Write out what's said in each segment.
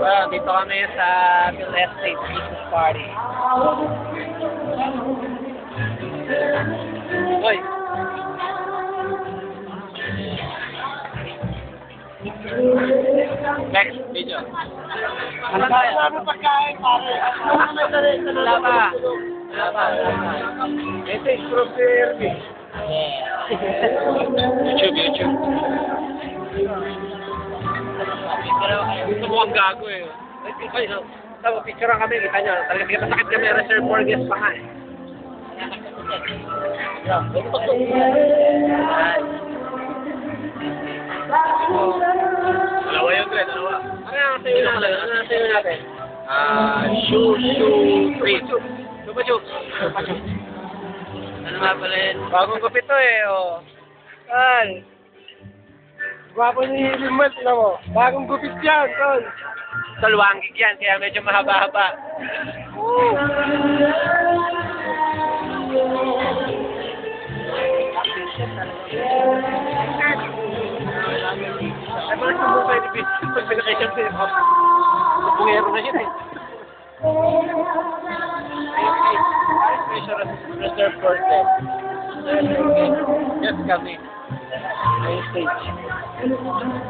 Well, dito kami sa Bill Estate Christmas Party. Hoy! Next video. Ano ba? Ano pagkain, pare? Wala pa. Wala pa. Ito is from the Airbnb. YouTube. Gusto mo ang gago eh. Ay, tama, picturean kami, kita nyo. Talaga kita sakit kami, reserve for guests pa nga eh. Dalawa yun, Glenn, dalawa. Ano ang sayo natin? Shoe, free. Chupa. Ano nga pala yun? Bagong gupit to eh, oh. Tol. Gwapo ni Liman, tignan mo. Bagong gupit yan, tol. Tol, wangig yan, kaya medyo mahaba-haba. Ay, mga sumbong kayo ni Bitch, pag pinakaisan sa'yo, bungero na yun eh. Special reserve for them. Just kami. May stage.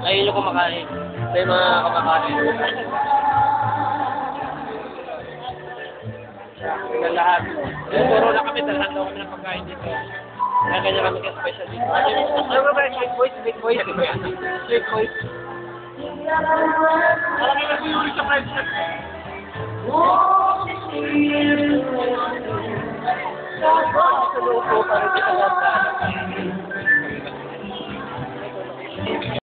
Ayun yung kumakain. Ito yung mga kumakain. Ito lahat. Puro na kami, dalhan daw kami ng pagkain dito. Kaya kanya kami ka-special dito. Ano ba ba? Sweet voice. Sweet voice. Alam mo na po yung sa price check. Sa loob ko, parang di ka lang